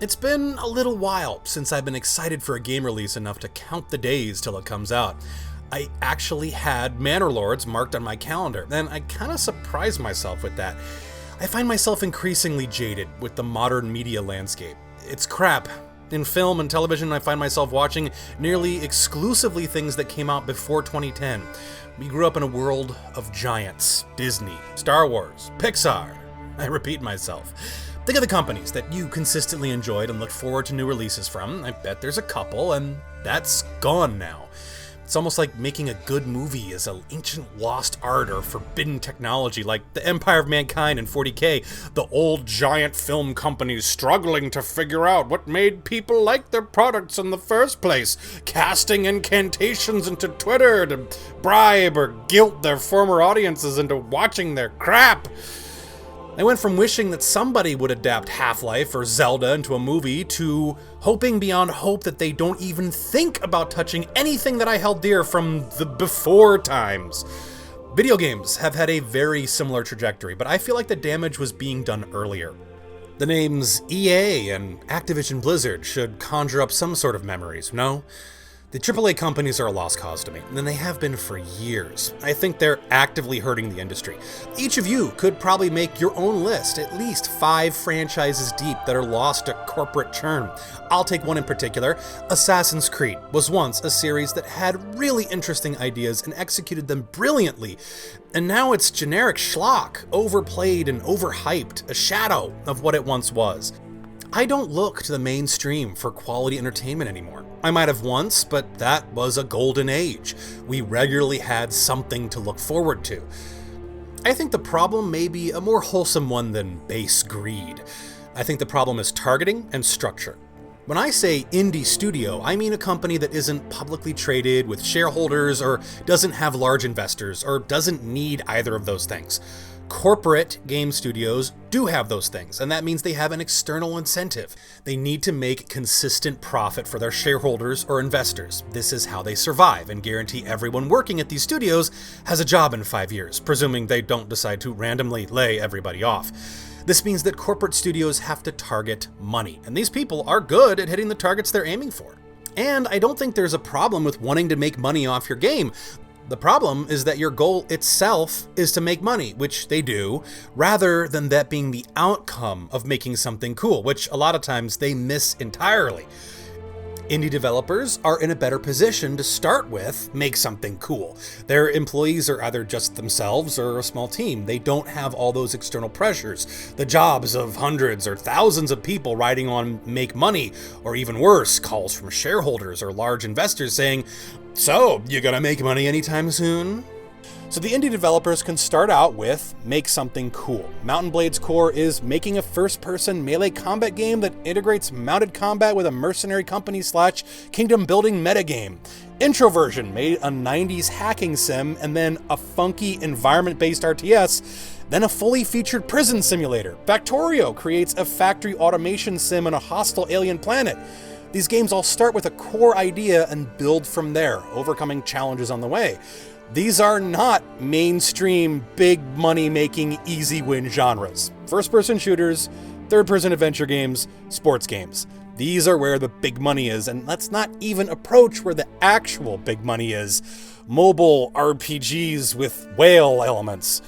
It's been a little while since I've been excited for a game release enough to count the days till it comes out. I actually had Manor Lords marked on my calendar, and I kinda surprised myself with that. I find myself increasingly jaded with the modern media landscape. It's crap. In film and television, I find myself watching nearly exclusively things that came out before 2010. We grew up in a world of giants. Disney, Star Wars, Pixar. I repeat myself. Think of the companies that you consistently enjoyed and looked forward to new releases from. I bet there's a couple, and that's gone now. It's almost like making a good movie is an ancient lost art or forbidden technology, like The Empire of Mankind and 40K, the old giant film companies struggling to figure out what made people like their products in the first place, casting incantations into Twitter to bribe or guilt their former audiences into watching their crap. I went from wishing that somebody would adapt Half-Life or Zelda into a movie to hoping beyond hope that they don't even think about touching anything that I held dear from the before times. Video games have had a very similar trajectory, but I feel like the damage was being done earlier. The names EA and Activision Blizzard should conjure up some sort of memories, no? The AAA companies are a lost cause to me, and they have been for years. I think they're actively hurting the industry. Each of you could probably make your own list, at least 5 franchises deep that are lost to corporate churn. I'll take one in particular. Assassin's Creed was once a series that had really interesting ideas and executed them brilliantly, and now it's generic schlock, overplayed and overhyped, a shadow of what it once was. I don't look to the mainstream for quality entertainment anymore. I might have once, but that was a golden age. We regularly had something to look forward to. I think the problem may be a more wholesome one than base greed. I think the problem is targeting and structure. When I say indie studio, I mean a company that isn't publicly traded with shareholders or doesn't have large investors or doesn't need either of those things. Corporate game studios do have those things, and that means they have an external incentive. They need to make consistent profit for their shareholders or investors. This is how they survive and guarantee everyone working at these studios has a job in 5 years, presuming they don't decide to randomly lay everybody off. This means that corporate studios have to target money, and these people are good at hitting the targets they're aiming for. And I don't think there's a problem with wanting to make money off your game. The problem is that your goal itself is to make money, which they do, rather than that being the outcome of making something cool, which a lot of times they miss entirely. Indie developers are in a better position to start with make something cool. Their employees are either just themselves or a small team. They don't have all those external pressures, the jobs of hundreds or thousands of people riding on make money, or even worse, calls from shareholders or large investors saying, "So, you gonna make money anytime soon?" So the indie developers can start out with make something cool. Mountain Blade's core is making a first-person melee combat game that integrates mounted combat with a mercenary company / kingdom building metagame. Introversion made a 90s hacking sim and then a funky environment-based RTS, then a fully featured prison simulator. Factorio creates a factory automation sim on a hostile alien planet. These games all start with a core idea and build from there, overcoming challenges on the way. These are not mainstream, big money-making, easy-win genres. First-person shooters, third-person adventure games, sports games. These are where the big money is, and let's not even approach where the actual big money is. Mobile RPGs with whale elements.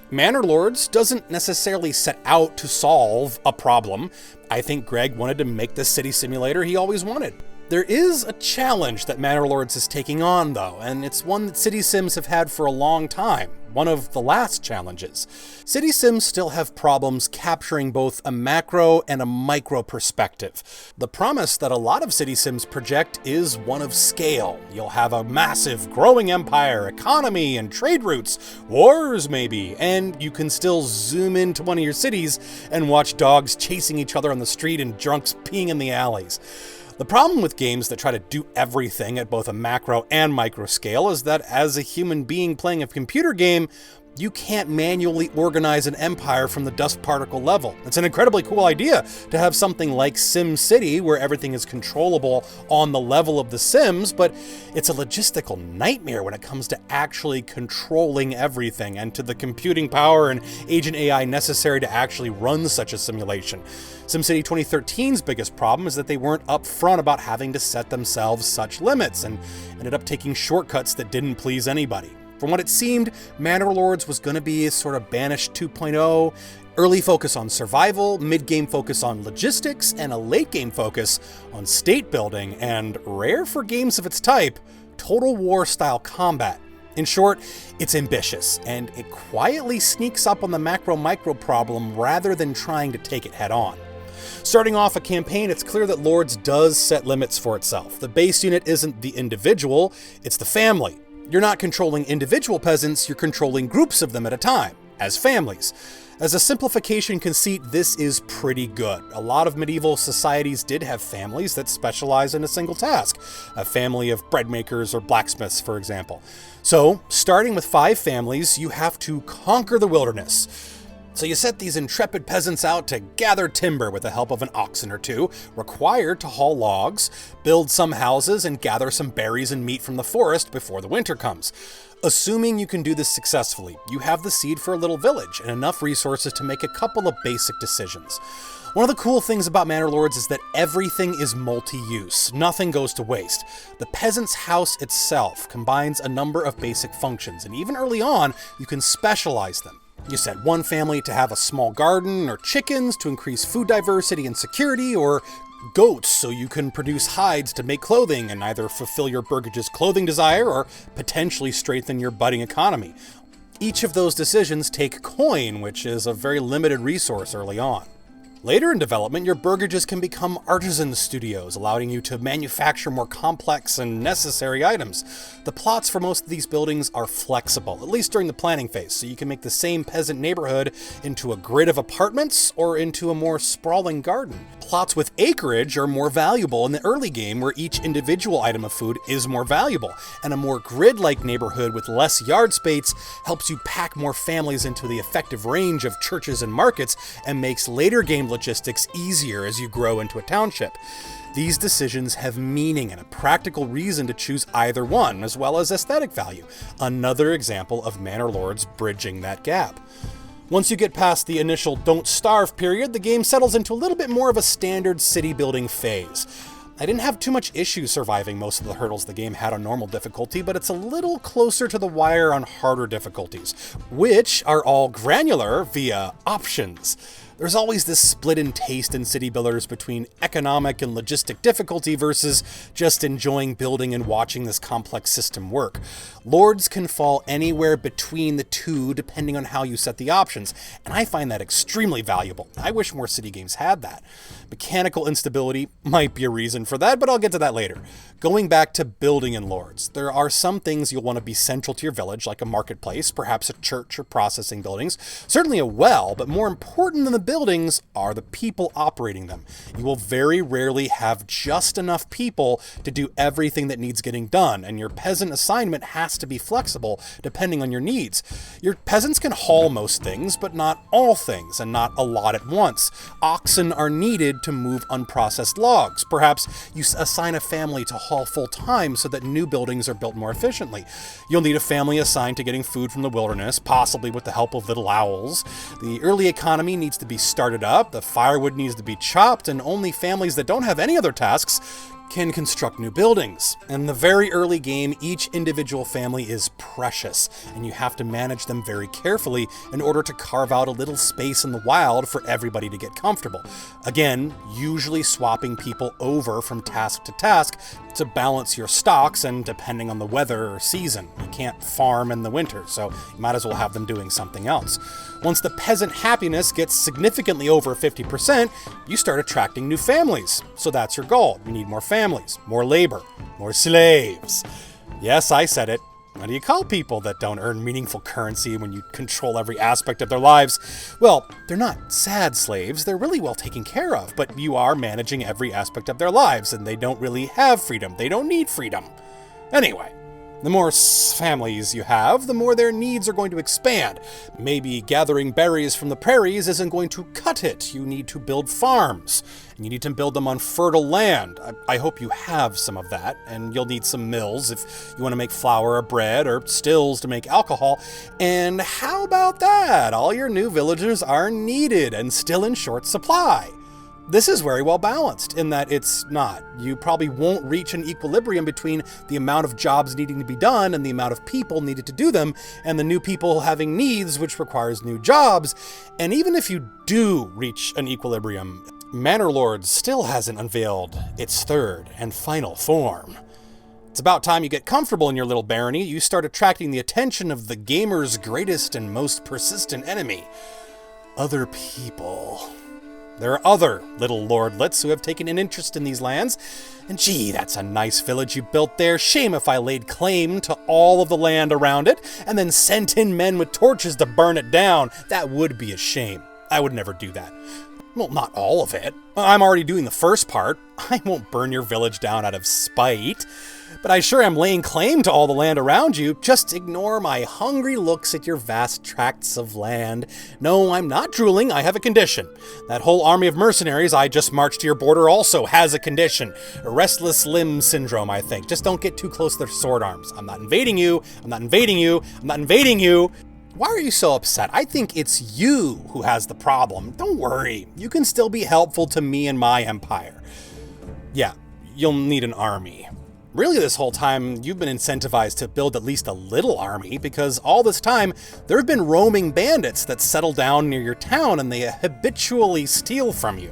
Manor Lords doesn't necessarily set out to solve a problem. I think Greg wanted to make the city simulator he always wanted. There is a challenge that Manor Lords is taking on, though, and it's one that City Sims have had for a long time, one of the last challenges. City Sims still have problems capturing both a macro and a micro perspective. The promise that a lot of City Sims project is one of scale. You'll have a massive, growing empire, economy, and trade routes, wars maybe, and you can still zoom into one of your cities and watch dogs chasing each other on the street and drunks peeing in the alleys. The problem with games that try to do everything at both a macro and micro scale is that as a human being playing a computer game, You can't manually organize an empire from the dust particle level. It's an incredibly cool idea to have something like SimCity where everything is controllable on the level of the Sims, but it's a logistical nightmare when it comes to actually controlling everything and to the computing power and agent AI necessary to actually run such a simulation. SimCity 2013's biggest problem is that they weren't upfront about having to set themselves such limits and ended up taking shortcuts that didn't please anybody. From what it seemed, Manor Lords was going to be a sort of Banished 2.0, early focus on survival, mid-game focus on logistics, and a late-game focus on state building, and rare for games of its type, Total War-style combat. In short, it's ambitious, and it quietly sneaks up on the macro-micro problem rather than trying to take it head-on. Starting off a campaign, it's clear that Lords does set limits for itself. The base unit isn't the individual, it's the family. You're not controlling individual peasants, you're controlling groups of them at a time, as families. As a simplification conceit, this is pretty good. A lot of medieval societies did have families that specialize in a single task, a family of bread makers or blacksmiths, for example. So, starting with 5 families, you have to conquer the wilderness. So you set these intrepid peasants out to gather timber with the help of an oxen or two, required to haul logs, build some houses, and gather some berries and meat from the forest before the winter comes. Assuming you can do this successfully, you have the seed for a little village and enough resources to make a couple of basic decisions. One of the cool things about Manor Lords is that everything is multi-use. Nothing goes to waste. The peasant's house itself combines a number of basic functions, and even early on, you can specialize them. You set one family to have a small garden, or chickens to increase food diversity and security, or goats so you can produce hides to make clothing and either fulfill your burgage's clothing desire or potentially strengthen your budding economy. Each of those decisions take coin, which is a very limited resource early on. Later in development, your burgages can become artisan studios, allowing you to manufacture more complex and necessary items. The plots for most of these buildings are flexible, at least during the planning phase, so you can make the same peasant neighborhood into a grid of apartments or into a more sprawling garden. Plots with acreage are more valuable in the early game, where each individual item of food is more valuable, and a more grid-like neighborhood with less yard space helps you pack more families into the effective range of churches and markets and makes later game logistics easier as you grow into a township. These decisions have meaning and a practical reason to choose either one, as well as aesthetic value. Another example of Manor Lords bridging that gap. Once you get past the initial don't starve period, the game settles into a little bit more of a standard city building phase. I didn't have too much issue surviving most of the hurdles the game had on normal difficulty, but it's a little closer to the wire on harder difficulties, which are all granular via options. There's always this split in taste in city builders between economic and logistic difficulty versus just enjoying building and watching this complex system work. Lords can fall anywhere between the two depending on how you set the options, and I find that extremely valuable. I wish more city games had that. Mechanical instability might be a reason for that, but I'll get to that later. Going back to building in Lords, there are some things you'll want to be central to your village, like a marketplace, perhaps a church or processing buildings, certainly a well, but more important than the buildings are the people operating them. You will very rarely have just enough people to do everything that needs getting done, and your peasant assignment has to be flexible depending on your needs. Your peasants can haul most things, but not all things, and not a lot at once. Oxen are needed to move unprocessed logs. Perhaps you assign a family to haul full-time so that new buildings are built more efficiently. You'll need a family assigned to getting food from the wilderness, possibly with the help of little owls. The early economy needs to be started up, the firewood needs to be chopped, and only families that don't have any other tasks can construct new buildings. In the very early game, each individual family is precious, and you have to manage them very carefully in order to carve out a little space in the wild for everybody to get comfortable. Again, usually swapping people over from task to task to balance your stocks, and depending on the weather or season. You can't farm in the winter, so you might as well have them doing something else. Once the peasant happiness gets significantly over 50%, you start attracting new families. So that's your goal. You need more families, more labor, more slaves. Yes, I said it. What do you call people that don't earn meaningful currency when you control every aspect of their lives? Well, they're not sad slaves, they're really well taken care of, but you are managing every aspect of their lives, and they don't really have freedom. They don't need freedom. Anyway, The more families you have, the more their needs are going to expand. Maybe gathering berries from the prairies isn't going to cut it. You need to build farms, and you need to build them on fertile land. I hope you have some of that, and you'll need some mills if you want to make flour or bread, or stills to make alcohol. And how about that? All your new villagers are needed and still in short supply. This is very well balanced in that it's not. You probably won't reach an equilibrium between the amount of jobs needing to be done and the amount of people needed to do them, and the new people having needs, which requires new jobs. And even if you do reach an equilibrium, Manor Lords still hasn't unveiled its third and final form. It's about time you get comfortable in your little barony. You start attracting the attention of the gamer's greatest and most persistent enemy: other people. There are other little lordlets who have taken an interest in these lands, and gee, that's a nice village you built there. Shame if I laid claim to all of the land around it, and then sent in men with torches to burn it down. That would be a shame. I would never do that. Well, not all of it. I'm already doing the first part. I won't burn your village down out of spite. But I sure am laying claim to all the land around you. Just ignore my hungry looks at your vast tracts of land. No, I'm not drooling. I have a condition. That whole army of mercenaries I just marched to your border also has a condition. A restless limb syndrome, I think. Just don't get too close to their sword arms. I'm not invading you. I'm not invading you. I'm not invading you. Why are you so upset? I think it's you who has the problem. Don't worry. You can still be helpful to me and my empire. Yeah, you'll need an army. Really, this whole time, you've been incentivized to build at least a little army, because all this time, there have been roaming bandits that settle down near your town and they habitually steal from you.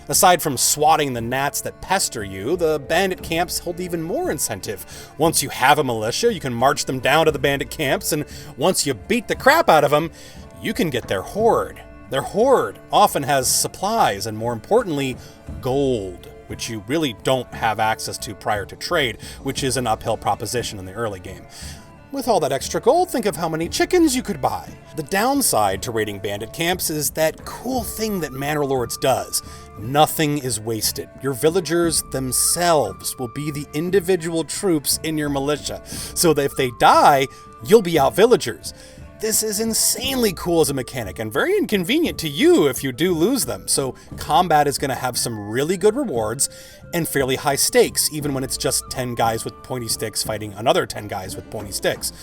Aside from swatting the gnats that pester you, the bandit camps hold even more incentive. Once you have a militia, you can march them down to the bandit camps, and once you beat the crap out of them, you can get their horde. Their horde often has supplies and, more importantly, gold, which you really don't have access to prior to trade, which is an uphill proposition in the early game. With all that extra gold, think of how many chickens you could buy. The downside to raiding bandit camps is that cool thing that Manor Lords does. Nothing is wasted. Your villagers themselves will be the individual troops in your militia, so that if they die, you'll be out villagers. This is insanely cool as a mechanic and very inconvenient to you if you do lose them, so combat is going to have some really good rewards and fairly high stakes, even when it's just 10 guys with pointy sticks fighting another 10 guys with pointy sticks.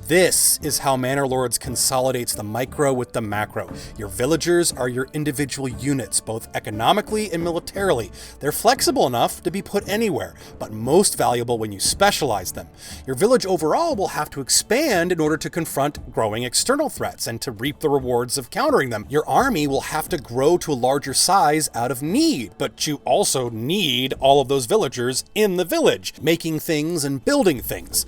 This is how Manor Lords consolidates the micro with the macro. Your villagers are your individual units, both economically and militarily. They're flexible enough to be put anywhere, but most valuable when you specialize them. Your village overall will have to expand in order to confront growing external threats and to reap the rewards of countering them. Your army will have to grow to a larger size out of need, but you also need all of those villagers in the village, making things and building things.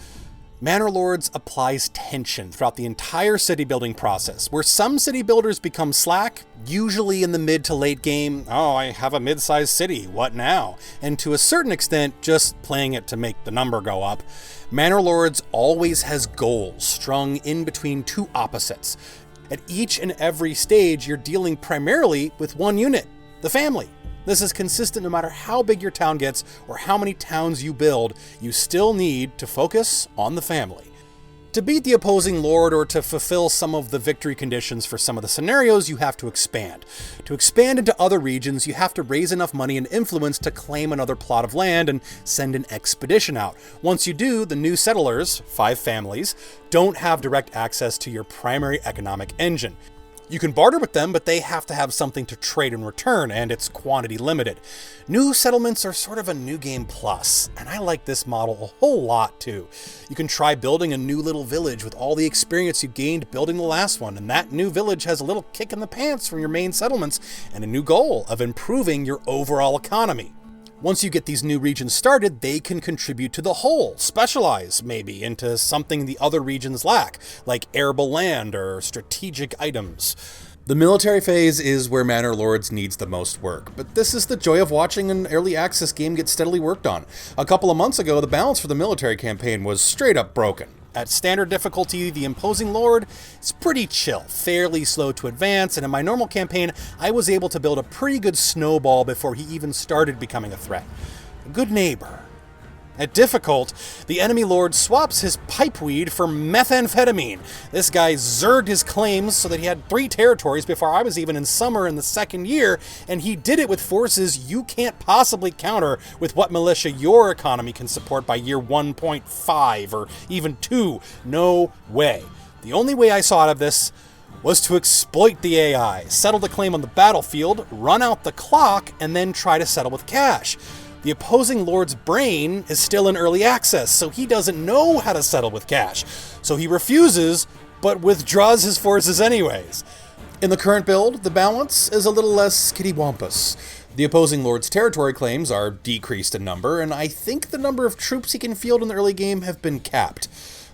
Manor Lords applies tension throughout the entire city building process, where some city builders become slack, usually in the mid to late game. Oh, I have a mid-sized city, what now? And to a certain extent, just playing it to make the number go up. Manor Lords always has goals strung in between two opposites. At each and every stage, you're dealing primarily with one unit, the family. This is consistent no matter how big your town gets or how many towns you build, you still need to focus on the family. To beat the opposing lord or to fulfill some of the victory conditions for some of the scenarios, you have to expand. To expand into other regions, you have to raise enough money and influence to claim another plot of land and send an expedition out. Once you do, the new settlers, 5 families, don't have direct access to your primary economic engine. You can barter with them, but they have to have something to trade in return, and it's quantity limited. New settlements are sort of a new game plus, and I like this model a whole lot too. You can try building a new little village with all the experience you gained building the last one, and that new village has a little kick in the pants from your main settlements and a new goal of improving your overall economy. Once you get these new regions started, they can contribute to the whole, specialize maybe into something the other regions lack, like arable land or strategic items. The military phase is where Manor Lords needs the most work, but this is the joy of watching an early access game get steadily worked on. A couple of months ago, the balance for the military campaign was straight up broken. At standard difficulty, the imposing lord is pretty chill, fairly slow to advance, and in my normal campaign, I was able to build a pretty good snowball before he even started becoming a threat. A good neighbor. At difficult, the enemy lord swaps his pipeweed for methamphetamine. This guy zerged his claims so that he had 3 territories before I was even in summer in the 2nd year, and he did it with forces you can't possibly counter with what militia your economy can support by year 1.5 or even 2. No way. The only way I saw out of this was to exploit the AI, settle the claim on the battlefield, run out the clock, and then try to settle with cash. The opposing lord's brain is still in early access, so he doesn't know how to settle with cash. So he refuses, but withdraws his forces anyways. In the current build, the balance is a little less kittywampus. The opposing lord's territory claims are decreased in number, and I think the number of troops he can field in the early game have been capped.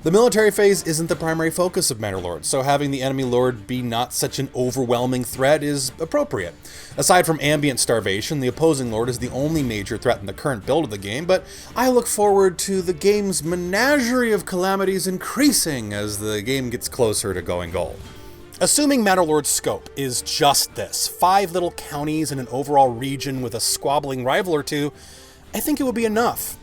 The military phase isn't the primary focus of Manor Lords, so having the enemy lord be not such an overwhelming threat is appropriate. Aside from ambient starvation, the opposing lord is the only major threat in the current build of the game, but I look forward to the game's menagerie of calamities increasing as the game gets closer to going gold. Assuming Manor Lord's scope is just this, 5 little counties in an overall region with a squabbling rival or two, I think it would be enough.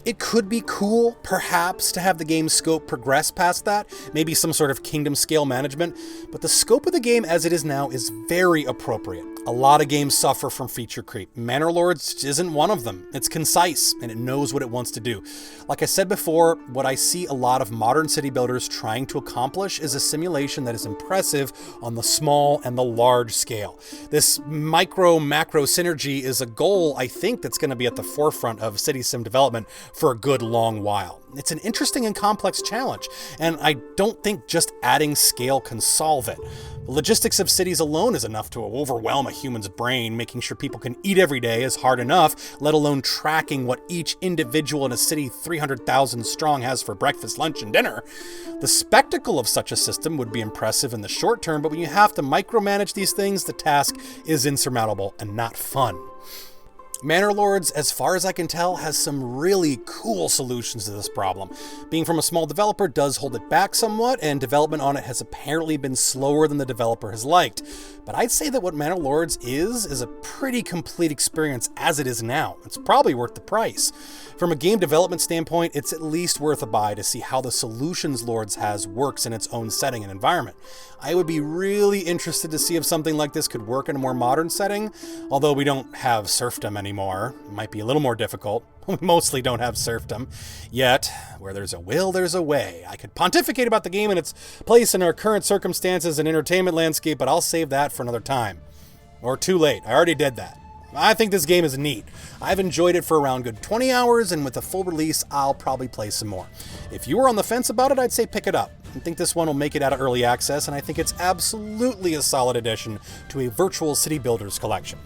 It could be cool, perhaps, to have the game's scope progress past that, maybe some sort of kingdom scale management, but the scope of the game as it is now is very appropriate. A lot of games suffer from feature creep. Manor Lords isn't one of them. It's concise, and it knows what it wants to do. Like I said before, what I see a lot of modern city builders trying to accomplish is a simulation that is impressive on the small and the large scale. This micro-macro synergy is a goal, I think, that's going to be at the forefront of city sim development for a good long while. It's an interesting and complex challenge, and I don't think just adding scale can solve it. The logistics of cities alone is enough to overwhelm a human's brain. Making sure people can eat every day is hard enough, let alone tracking what each individual in a city 300,000 strong has for breakfast, lunch, and dinner. The spectacle of such a system would be impressive in the short term, but when you have to micromanage these things, the task is insurmountable and not fun. Manor Lords, as far as I can tell, has some really cool solutions to this problem. Being from a small developer does hold it back somewhat, and development on it has apparently been slower than the developer has liked. But I'd say that what Manor Lords is a pretty complete experience as it is now. It's probably worth the price. From a game development standpoint, it's at least worth a buy to see how the solutions Lords has works in its own setting and environment. I would be really interested to see if something like this could work in a more modern setting, although we don't have serfdom anymore. It might be a little more difficult. We mostly don't have serfdom. Yet, where there's a will, there's a way. I could pontificate about the game and its place in our current circumstances and entertainment landscape, but I'll save that for another time. Or too late. I already did that. I think this game is neat. I've enjoyed it for around good 20 hours, and with a full release, I'll probably play some more. If you were on the fence about it, I'd say pick it up. I think this one will make it out of early access, and I think it's absolutely a solid addition to a virtual city builders collection.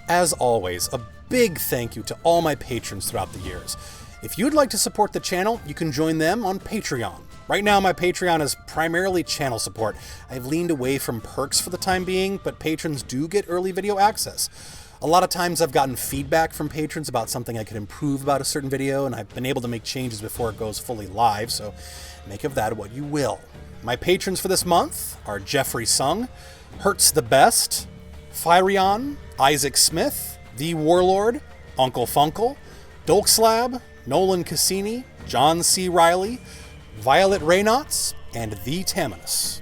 As always, a big thank you to all my patrons throughout the years. If you'd like to support the channel, you can join them on Patreon. Right now, my Patreon is primarily channel support. I've leaned away from perks for the time being, but patrons do get early video access. A lot of times I've gotten feedback from patrons about something I could improve about a certain video, and I've been able to make changes before it goes fully live, so make of that what you will. My patrons for this month are Jeffrey Sung, Hertz the Best, Fyrion, Isaac Smith, The Warlord, Uncle Funkle, Dolkslab, Nolan Cassini, John C. Riley, Violet Reynolds, and The Taminus.